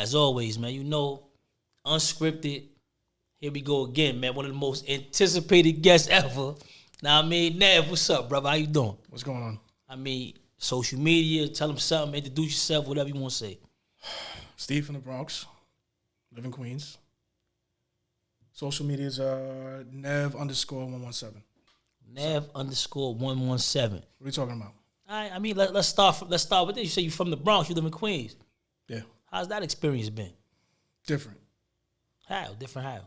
as always, man, you know, unscripted. Here we go again, man. One of the most anticipated guests ever. Now, I mean, Nev, what's up, brother? How you doing? What's going on? I mean, social media, tell them something, introduce yourself, whatever you want to say. Steve from the Bronx, live in Queens. Social media is Nev_117. Nev_117. What are you talking about? All right, I mean, let's start with this. You say you're from the Bronx, you live in Queens. Yeah. How's that experience been? Different. How? Different how?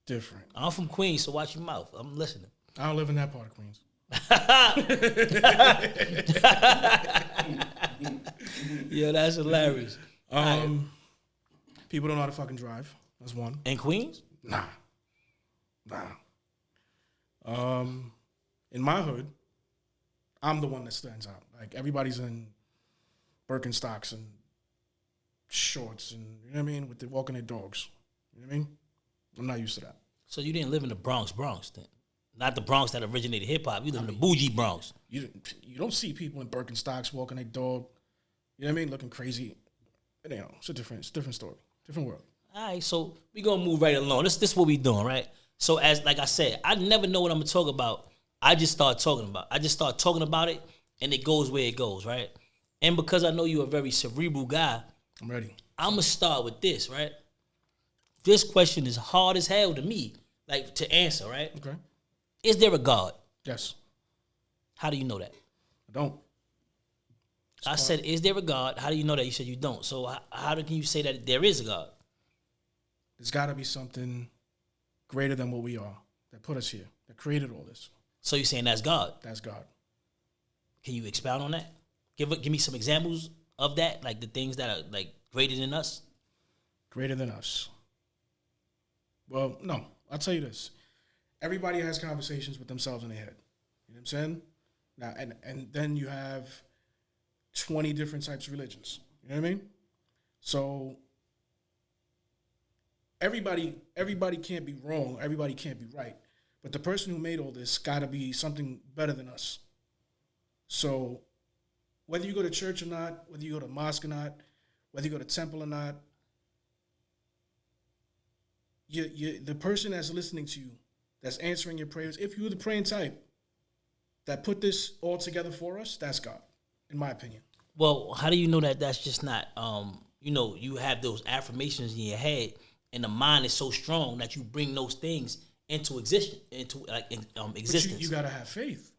Different. I'm from Queens, so watch your mouth. I'm listening. I don't live in that part of Queens. Yeah, that's hilarious. People don't know how to fucking drive. That's one. In Queens? Nah. In my hood, I'm the one that stands out. Like, everybody's in Birkenstocks and shorts and, you know what I mean, with the walking their dogs. You know what I mean? I'm not used to that. So you didn't live in the Bronx then? Not the Bronx that originated hip-hop. You live in the bougie Bronx. You don't see people in Birkenstocks walking their dog, you know what I mean, looking crazy. You know, it's a different story, different world. All right, so we going to move right along. This what we doing, right? So as like I said, I never know what I'm going to talk about. I just start talking about it, and it goes where it goes, right? And because I know you're a very cerebral guy, I'm ready. I'm going to start with this, right? This question is hard as hell to me, like, to answer, right? Okay. Is there a God? Yes. How do you know that? I don't. I said, is there a God? How do you know that? You said you don't. So how can you say that there is a God? There's got to be something greater than what we are that put us here, that created all this. So you're saying that's God? That's God. Can you expound on that? Give me some examples of that, like the things that are like greater than us. Greater than us. Well, no. I'll tell you this. Everybody has conversations with themselves in their head. You know what I'm saying? Now, and then you have 20 different types of religions. You know what I mean? So everybody can't be wrong. Everybody can't be right. But the person who made all this got to be something better than us. So whether you go to church or not, whether you go to mosque or not, whether you go to temple or not, the person that's listening to you, that's answering your prayers, if you're the praying type that put this all together for us, that's God, in my opinion. Well, how do you know that that's just not, you have those affirmations in your head and the mind is so strong that you bring those things into existence, existence? But you got to have faith.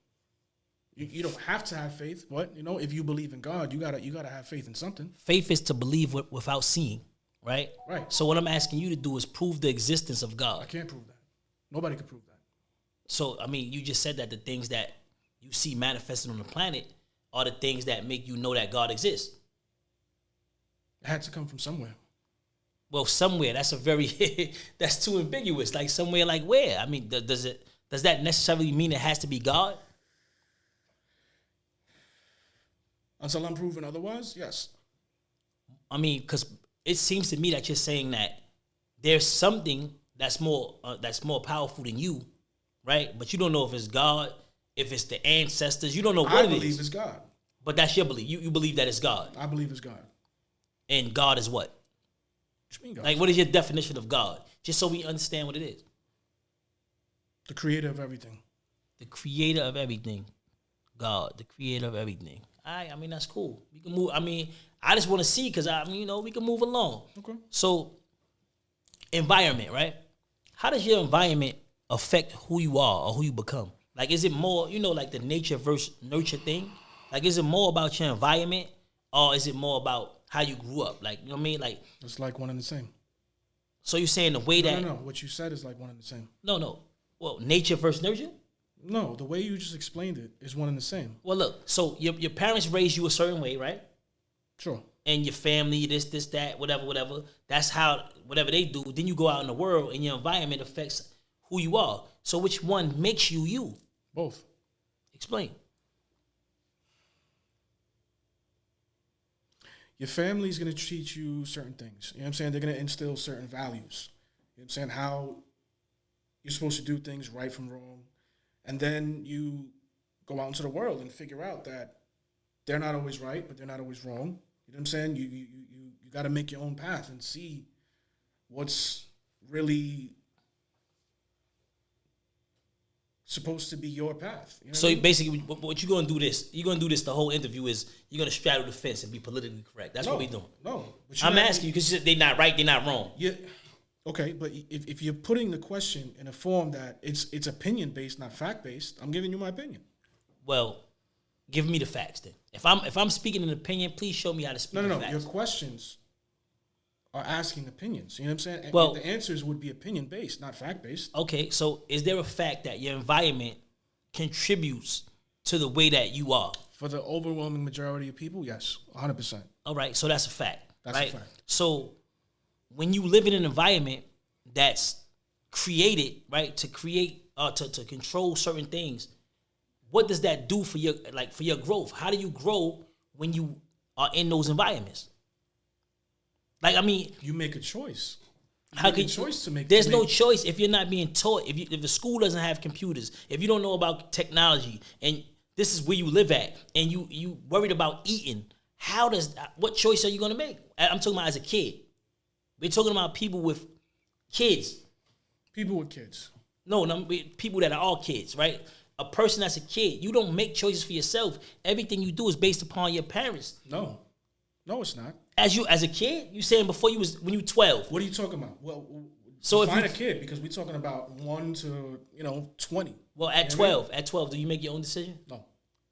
You don't have to have faith, but, if you believe in God, you gotta have faith in something. Faith is to believe without seeing, right? Right. So what I'm asking you to do is prove the existence of God. I can't prove that. Nobody can prove that. So, I mean, you just said that the things that you see manifested on the planet are the things that make you know that God exists. It had to come from somewhere. Well, somewhere, that's that's too ambiguous. Like, somewhere like where? I mean, does that necessarily mean it has to be God? Until I'm proven otherwise, yes. I mean, because it seems to me that you're saying that there's something that's more powerful than you, right? But you don't know if it's God, if it's the ancestors. You don't know what it is. I believe it's God. But that's your belief. You believe that it's God. I believe it's God. And God is what? What you mean God? Like, what is your definition of God? Just so we understand what it is. The creator of everything. The creator of everything. God, the creator of everything. All right, I mean, that's cool. We can move. I mean, I just want to see because, we can move along. Okay. So, environment, right? How does your environment affect who you are or who you become? Like, is it more, like the nature versus nurture thing? Like, is it more about your environment or is it more about how you grew up? Like, you know what I mean? Like, it's like one and the same. So you're saying the way that... No. What you said is like one and the same. No. Well, nature versus nurture? No, the way you just explained it is one and the same. Well, look, so your parents raised you a certain way, right? Sure. And your family, this, that, whatever. That's how, whatever they do. Then you go out in the world and your environment affects who you are. So which one makes you you? Both. Explain. Your family's going to teach you certain things. You know what I'm saying? They're going to instill certain values. You know what I'm saying? How you're supposed to do things right from wrong. And then you go out into the world and figure out that they're not always right, but they're not always wrong. You know what I'm saying? You got to make your own path and see what's really supposed to be your path. You know So what I mean? basically, what you're gonna do this? You're gonna do this. The whole interview is you're gonna straddle the fence and be politically correct. That's what we doing. No, but you I'm have- asking you because they're not right, they're not wrong. Yeah. Okay, but if you're putting the question in a form that it's opinion based, not fact based, I'm giving you my opinion. Well, give me the facts then. If I'm speaking an opinion, please show me how to speak. No. facts. Your questions are asking opinions. You know what I'm saying? And Well- the answers would be opinion based, not fact based. Okay, so is there a fact that your environment contributes to the way that you are? For the overwhelming majority of people, yes, 100%. All right, so that's a fact. That's a right? fact. So when you live in an environment that's created, right, to create to control certain things, what does that do for your growth? How do you grow when you are in those environments? Like, I mean, You make a choice. how make can a choice to make- There's to no make- choice if you're not being taught. If the school doesn't have computers, if you don't know about technology, and this is where you live at, and you worried about eating, what choice are you gonna make? I'm talking about as a kid. We're talking about people with kids. People with kids. No, people that are all kids, right? A person that's a kid, you don't make choices for yourself. Everything you do is based upon your parents. No, it's not. As a kid, you saying when you were 12. What are you talking about? Well, So if define you- a kid, because we're talking about 1 to 20. Well, at You know what 12, do you make your own decision? No.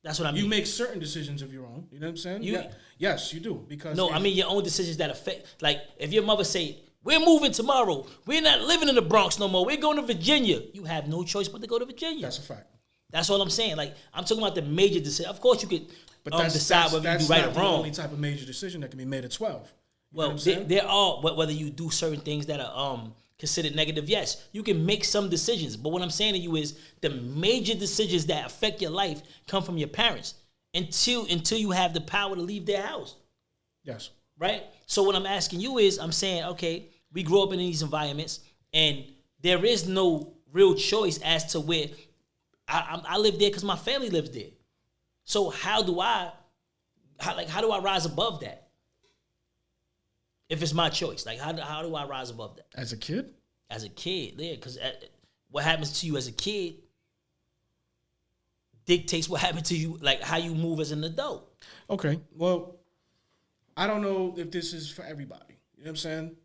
That's what I mean. You make certain decisions of your own. You know what I'm saying? You- Yes, you do. Because No, I mean your own decisions that affect. Like if your mother say, "We're moving tomorrow. We're not living in the Bronx no more. We're going to Virginia." You have no choice but to go to Virginia. that's a fact. That's all I'm saying. Like I'm talking about the major decision. Of course, you could But decide whether you do right or not the wrong. only type of major decision that can be made at 12. You know Well, what I'm saying? there are whether you do certain things that are considered negative. Yes, you can make some decisions, but what I'm saying to you is the major decisions that affect your life come from your parents until you have the power to leave their house. Yes. Right? So what I'm asking you is, I'm saying, okay, we grow up in these environments, and there is no real choice as to where I live there because my family lives there. So how do I rise above that? If it's my choice, like how do I rise above that As a kid? as a kid? Yeah, because what happens to you as a kid dictates what happens to you, like how you move as an adult. Okay. Well, I don't know if this is for everybody. You know what I'm saying?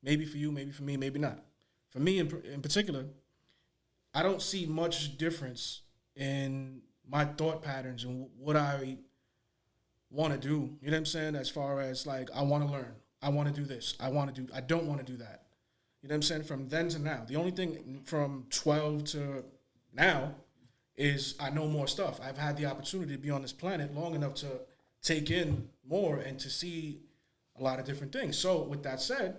Maybe for you, maybe for me, maybe not. For me in particular, I don't see much difference in my thought patterns and what I want to do. You know what I'm saying? As far as like, I want to learn. I want to do this. I don't want to do that. You know what I'm saying? From then to now. The only thing from 12 to now is I know more stuff. I've had the opportunity to be on this planet long enough to take in more and to see a lot of different things. So with that said,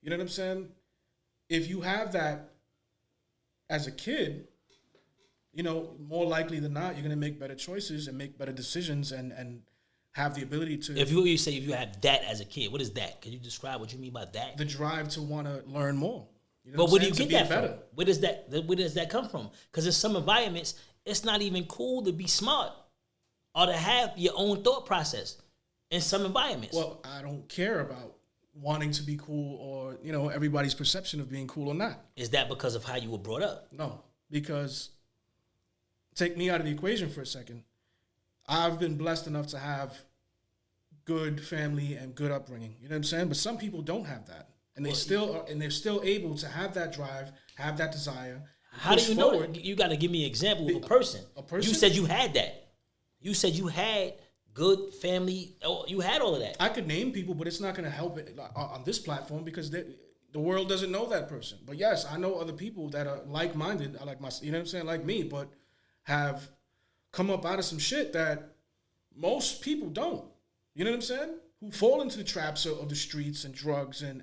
you know what I'm saying? If you have that as a kid, more likely than not, you're going to make better choices and make better decisions and have the ability to... If you have that as a kid, what is that? Can you describe what you mean by that? the drive to want to learn more. You know But what where I'm do you saying? get To that be from? Where does that come from? Because in some environments, it's not even cool to be smart or to have your own thought process in some environments. Well, I don't care about wanting to be cool or, everybody's perception of being cool or not. Is that because of how you were brought up? No, because take me out of the equation for a second. I've been blessed enough to have good family and good upbringing. You know what I'm saying? But some people don't have that. And they're still able to have that drive, have that desire. How do you know that? You got to give me an example of a person. A person? You said you had that. You said you had good family. You had all of that. I could name people, but it's not going to help it on this platform because the world doesn't know that person. But yes, I know other people that are like-minded, you know what I'm saying, like me, but have come up out of some shit that most people don't. You know what I'm saying? Who fall into the traps of the streets and drugs and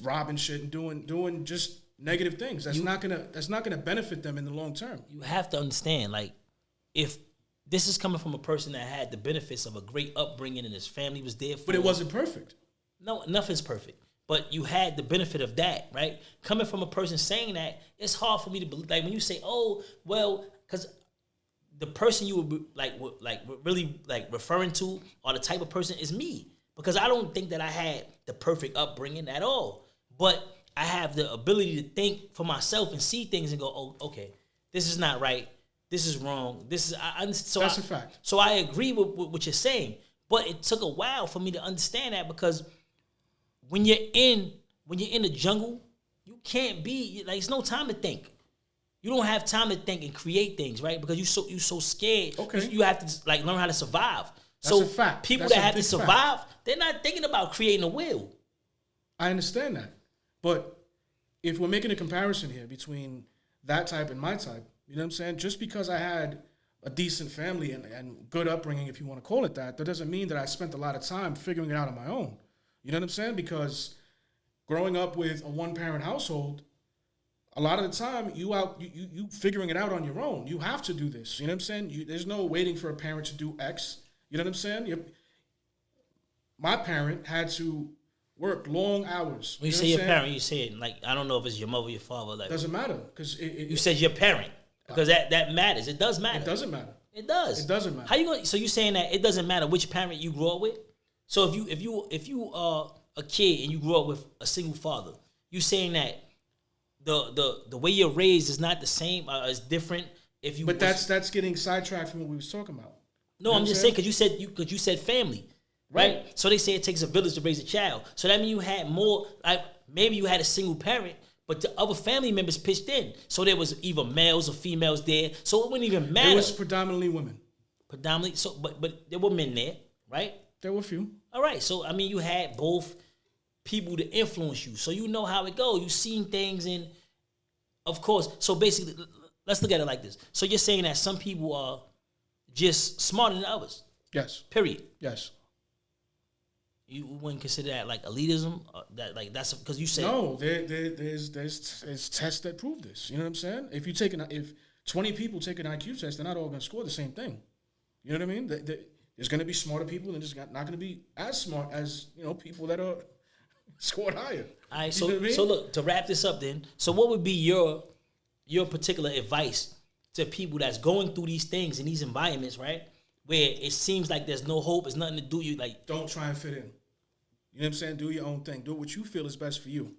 robbing shit and doing just negative things. That's not gonna benefit them in the long term. You have to understand, like, if this is coming from a person that had the benefits of a great upbringing and his family was there for But it him. wasn't perfect. No, nothing's perfect. But you had the benefit of that, right? Coming from a person saying that, it's hard for me to believe. Like when you say, oh, well, because the person you would really like referring to, or the type of person is me, because I don't think that I had the perfect upbringing at all, but I have the ability to think for myself and see things and go, oh, okay, this is not right, this is wrong, this is That's a fact. So I agree with what you're saying, but it took a while for me to understand that, because when you're in the jungle, you can't be like, it's no time to think. You don't have time to think and create things, right? Because you so scared. Okay. You have to like learn how to survive. That's so a fact. People That's that a have to big survive, fact. they're not thinking about creating a wheel. I understand that. But if we're making a comparison here between that type and my type, you know what I'm saying? Just because I had a decent family and good upbringing, if you want to call it that doesn't mean that I spent a lot of time figuring it out on my own. You know what I'm saying? Because growing up with a one-parent household, a lot of the time you figuring it out on your own. You have to do this. You know what I'm saying? There's no waiting for a parent to do X. You know what I'm saying? My parent had to work long hours. When you say your parent, you say it like, I don't know if it's your mother or your father. Like, doesn't matter, because you said your parent, because that matters. It does matter. It doesn't matter. It does. It doesn't matter. How you going? So you saying that it doesn't matter which parent you grew up with? So if you are a kid and you grew up with a single father, you saying that the way you're raised is not the same, is different. If you, but that's getting sidetracked from what we was talking about. No, I'm just saying, because you said family, right? So they say it takes a village to raise a child. So that means you had more, like maybe you had a single parent, but the other family members pitched in. So there was either males or females there. So it wouldn't even matter. It was predominantly women. Predominantly, so but there were men there, right? There were a few. All right, so I mean, you had both people to influence you, so you know how it goes. You seen things, and of course, so basically, let's look at it like this. So you're saying that some people are just smarter than others. Yes. Period. Yes. You wouldn't consider that like elitism? That's because you said no. There's tests that prove this. You know what I'm saying? If 20 people take an IQ test, they're not all going to score the same thing. You know what I mean? There's going to be smarter people, and there's not going to be as smart as people that are scored higher. All right. So look, to wrap this up, then. So what would be your particular advice to people that's going through these things in these environments, right? Where it seems like there's no hope, there's nothing to do. You like, don't try and fit in. You know what I'm saying? Do your own thing. Do what you feel is best for you.